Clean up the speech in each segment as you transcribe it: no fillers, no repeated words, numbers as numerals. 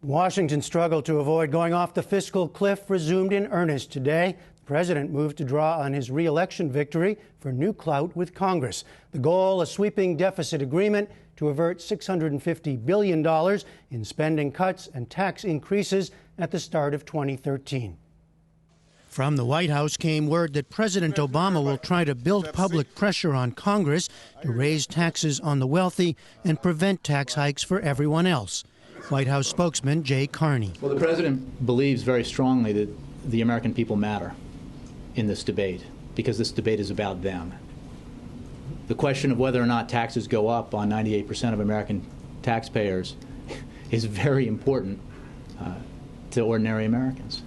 Washington's struggle to avoid going off the fiscal cliff resumed in earnest today. The president moved to draw on his re-election victory for new clout with Congress. The goal, a sweeping deficit agreement to avert $650 billion in spending cuts and tax increases at the start of 2013. From the White House came word that President Obama will try to build public pressure on Congress to raise taxes on the wealthy and prevent tax hikes for everyone else. White House spokesman Jay Carney. Well, the president believes very strongly that the American people matter in this debate because this debate is about them. The question of whether or not taxes go up on 98% of American taxpayers is very important to ordinary Americans.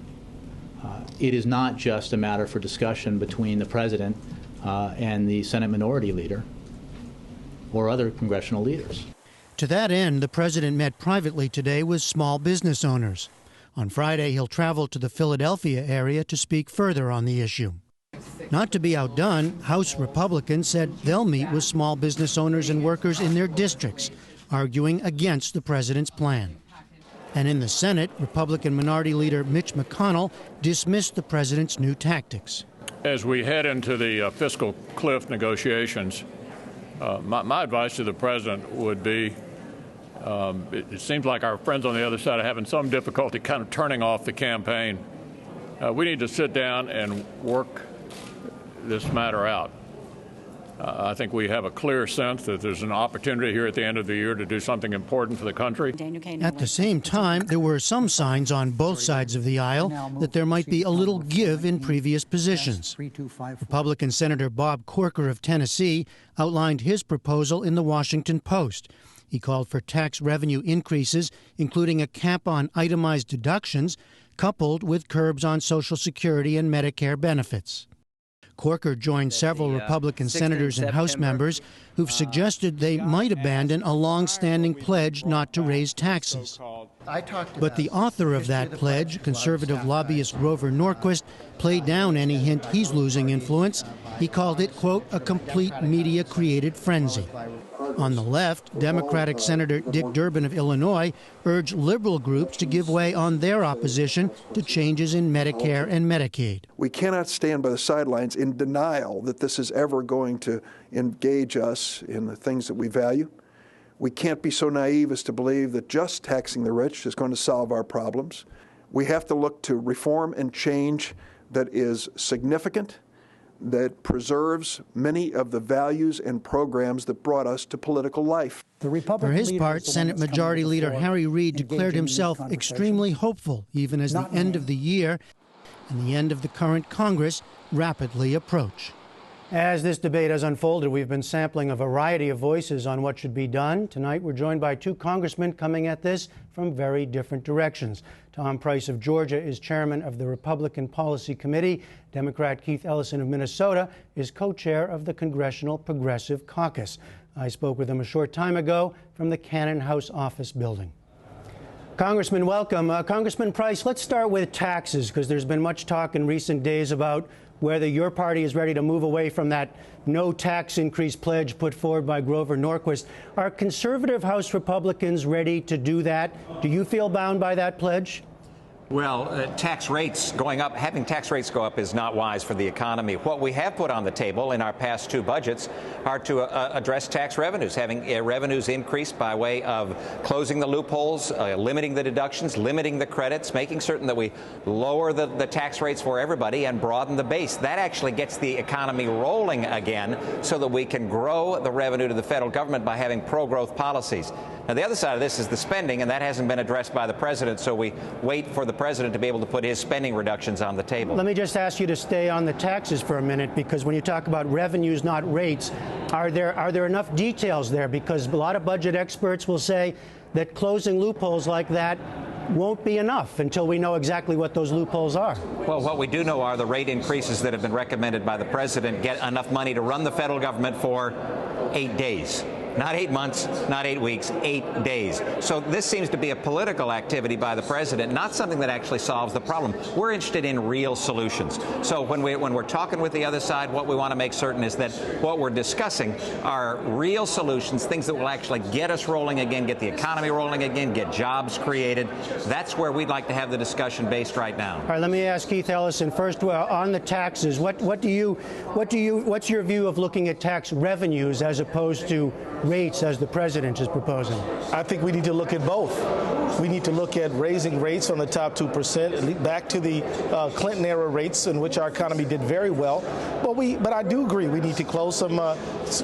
It is not just a matter for discussion between the president and the Senate Minority Leader or other congressional leaders. To that end, the president met privately today with small business owners. On Friday, he'll travel to the Philadelphia area to speak further on the issue. Not to be outdone, House Republicans said they'll meet with small business owners and workers in their districts, arguing against the president's plan. And in the Senate, Republican Minority Leader Mitch McConnell dismissed the president's new tactics. As we head into the fiscal cliff negotiations, my advice to the president would be, it seems like our friends on the other side are having some difficulty kind of turning off the campaign. We need to sit down and work this matter out. I think we have a clear sense that there's an opportunity here at the end of the year to do something important for the country. At the same time, there were some signs on both sides of the aisle that there might be a little give in previous positions. Republican Senator Bob Corker of Tennessee outlined his proposal in the Washington Post. He called for tax revenue increases, including a cap on itemized deductions, coupled with curbs on Social Security and Medicare benefits. Corker joined several Republican senators and House members who've suggested they might abandon a long-standing pledge not to raise taxes. But the author of that pledge, conservative lobbyist Grover Norquist, played down any hint he's losing influence. He called it, quote, a complete media-created frenzy. On the left, Democratic Senator Dick Durbin of Illinois urged liberal groups to give way on their opposition to changes in Medicare and Medicaid. We cannot stand by the sidelines in denial that this is ever going to engage us in the things that we value. We can't be so naive as to believe that just taxing the rich is going to solve our problems. We have to look to reform and change that is significant, that preserves many of the values and programs that brought us to political life. For his part, Senate Majority Leader Harry Reid declared himself extremely hopeful, even as the end of the year and the end of the current Congress rapidly approach. As this debate has unfolded, we've been sampling a variety of voices on what should be done. Tonight, we're joined by two congressmen coming at this from very different directions. Tom Price of Georgia is chairman of the Republican Policy Committee. Democrat Keith Ellison of Minnesota is co-chair of the Congressional Progressive Caucus. I spoke with him a short time ago from the Cannon House Office building. Congressman, welcome. Congressman Price, let's start with taxes, because there's been much talk in recent days about whether your party is ready to move away from that no tax increase pledge put forward by Grover Norquist. Are conservative House Republicans ready to do that? Do you feel bound by that pledge? Well, tax rates going up, having tax rates go up is not wise for the economy. What we have put on the table in our past two budgets are to address tax revenues, having revenues increased by way of closing the loopholes, limiting the deductions, limiting the credits, making certain that we lower the tax rates for everybody and broaden the base. That actually gets the economy rolling again so that we can grow the revenue to the federal government by having pro-growth policies. Now, the other side of this is the spending, and that hasn't been addressed by the president, so we wait for the president to be able to put his spending reductions on the table. Let me just ask you to stay on the taxes for a minute, because when you talk about revenues, not rates, are there enough details there? Because a lot of budget experts will say that closing loopholes like that won't be enough until we know exactly what those loopholes are. Well, what we do know are the rate increases that have been recommended by the president get enough money to run the federal government for 8 days. Not 8 months, not 8 weeks, 8 days. So this seems to be a political activity by the president, not something that actually solves the problem. We're interested in real solutions. So when we're talking with the other side, what we want to make certain is that what we're discussing are real solutions, things that will actually get us rolling again, get the economy rolling again, get jobs created. That's where we'd like to have the discussion based right now. All right, let me ask Keith Ellison first. On the taxes, what's your view of looking at tax revenues as opposed to rates as the president is proposing? I think we need to look at both. We need to look at raising rates on the top 2%, back to the Clinton-era rates in which our economy did very well. But I do agree we need to close some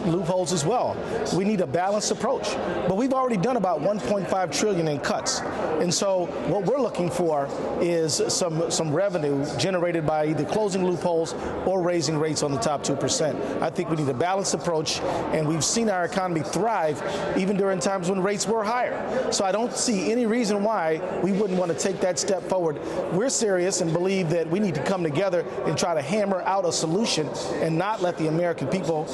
loopholes as well. We need a balanced approach. But we've already done about $1.5 trillion in cuts. And so what we're looking for is some revenue generated by either closing loopholes or raising rates on the top 2%. I think we need a balanced approach, and we've seen our economy thrive even during times when rates were higher. So I don't see any reason why we wouldn't want to take that step forward. We're serious and believe that we need to come together and try to hammer out a solution and not let the American people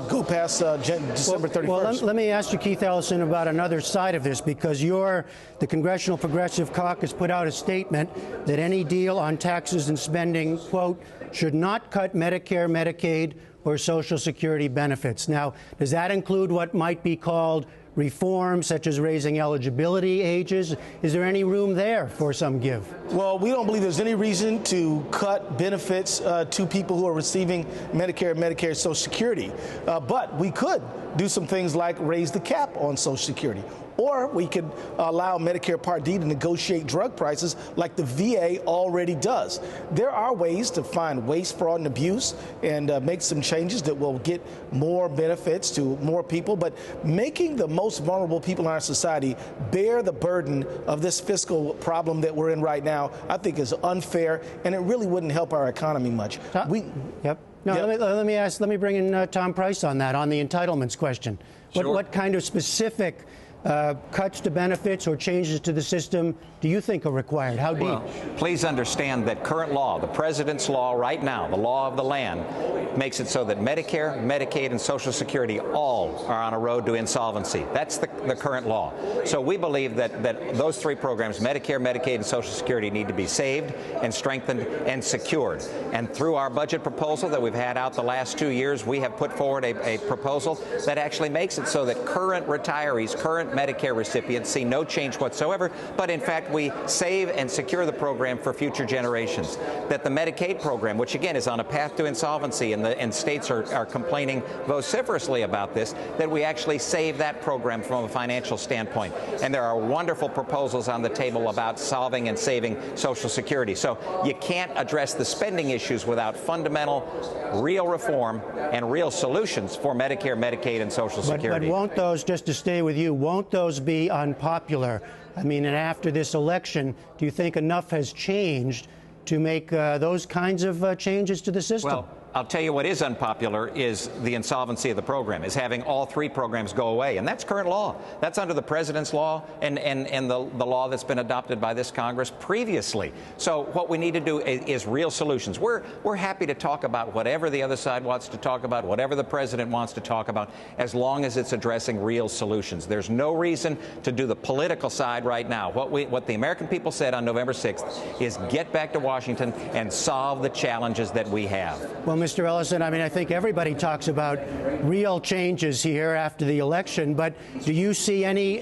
go past December 31st. Well, let me ask you, Keith Ellison, about another side of this, because the Congressional Progressive Caucus put out a statement that any deal on taxes and spending, quote, should not cut Medicare, Medicaid, or Social Security benefits. Now, does that include what might be called reforms, such as raising eligibility ages? Is there any room there for some give? Well, we don't believe there's any reason to cut benefits to people who are receiving Medicare, Medicare, Social Security. But we could do some things like raise the cap on Social Security. Or we could allow Medicare Part D to negotiate drug prices like the VA already does. There are ways to find waste, fraud, and abuse and make some changes that will get more benefits to more people. But making the most vulnerable people in our society bear the burden of this fiscal problem that we're in right now, I think is unfair, and it really wouldn't help our economy much. Yep. No, yep. Let me bring in Tom Price on that, on the entitlements question. Sure. What kind of specific cuts to benefits or changes to the system do you think are required? How deep? Well, please understand that current law, the president's law right now, the law of the land, makes it so that Medicare, Medicaid, and Social Security all are on a road to insolvency. That's the current law. So we believe that those three programs, Medicare, Medicaid, and Social Security, need to be saved and strengthened and secured. And through our budget proposal that we've had out the last 2 years, we have put forward a proposal that actually makes it so that current retirees, current Medicare recipients see no change whatsoever, but in fact we save and secure the program for future generations. That the Medicaid program, which again is on a path to insolvency, and states are complaining vociferously about this, that we actually save that program from a financial standpoint. And there are wonderful proposals on the table about solving and saving Social Security. So you can't address the spending issues without fundamental, real reform and real solutions for Medicare, Medicaid, and Social Security. But won't those, just to stay with you, won't those be unpopular? I mean, and after this election, do you think enough has changed to make those kinds of changes to the system? Well, I'll tell you what is unpopular is the insolvency of the program, is having all three programs go away. And that's current law. That's under the president's law and the law that's been adopted by this Congress previously. So what we need to do is real solutions. We're happy to talk about whatever the other side wants to talk about, whatever the president wants to talk about, as long as it's addressing real solutions. There's no reason to do the political side right now. What the American people said on November 6th is get back to Washington and solve the challenges that we have. Well, Mr. Ellison, I mean, I think everybody talks about real changes here after the election, but do you see any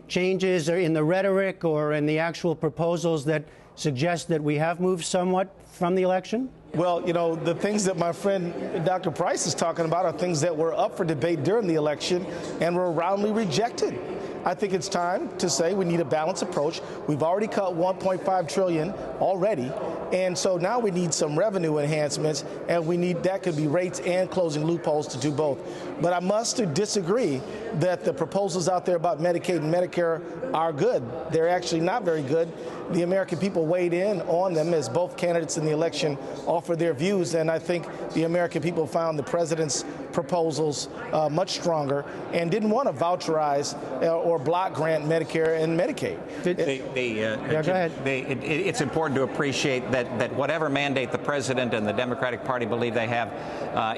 changes in the rhetoric or in the actual proposals that suggest that we have moved somewhat from the election? Well, you know, the things that my friend Dr. Price is talking about are things that were up for debate during the election and were roundly rejected. I think it's time to say we need a balanced approach. We've already cut $1.5 trillion already, and so now we need some revenue enhancements, and that could be rates and closing loopholes to do both. But I must disagree that the proposals out there about Medicaid and Medicare are good. They're actually not very good. The American people weighed in on them as both candidates in the election offered their views, and I think the American people found the president's proposals much stronger and didn't want to voucherize or block grant Medicare and Medicaid. Go ahead. It's important to appreciate that whatever mandate the president and the Democratic Party believe they have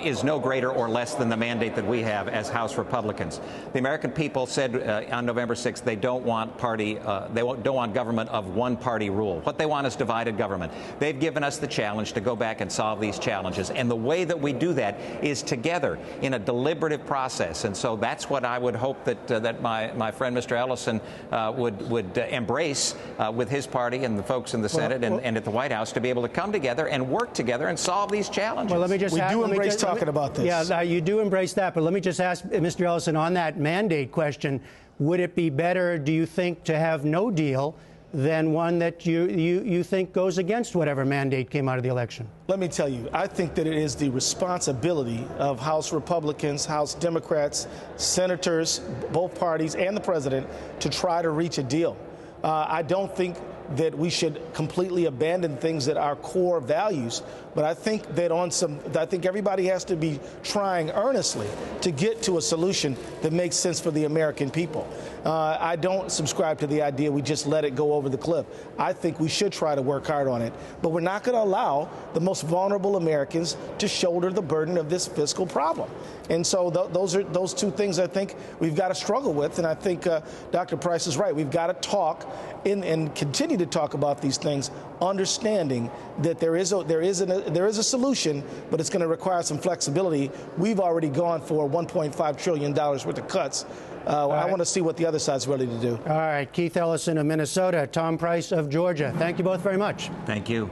is no greater or less than the mandate that we have as House Republicans. The American people said on November 6th they don't want don't want government of one-party rule. What they want is divided government. They've given us the challenge to go back and solve these challenges, and the way that we do that is together in a deliberative process. And so that's what I would hope that my friend Mr. Ellison would embrace with his party and the folks in the Senate and at the White House, to be able to come together and work together and solve these challenges. Well, let me just we do embrace talking about this. Yeah, you do embrace that, but let me just ask Mr. Ellison on that mandate question. Would it be better, do you think, to have no deal than one that you think goes against whatever mandate came out of the election? Let me tell you, I think that it is the responsibility of House Republicans, House Democrats, senators, both parties, and the president to try to reach a deal. I don't think that we should completely abandon things that are core values, but I think that I think everybody has to be trying earnestly to get to a solution that makes sense for the American people. I don't subscribe to the idea we just let it go over the cliff. I think we should try to work hard on it, but we're not going to allow the most vulnerable Americans to shoulder the burden of this fiscal problem. And so those two things I think we've got to struggle with, and I think Dr. Price is right. We've got to talk and continue to talk about these things, understanding that there is a solution, but it's going to require some flexibility. We've already gone for $1.5 trillion worth of cuts. I want to see what the other side's ready to do. All right, Keith Ellison of Minnesota, Tom Price of Georgia. Thank you both very much. Thank you.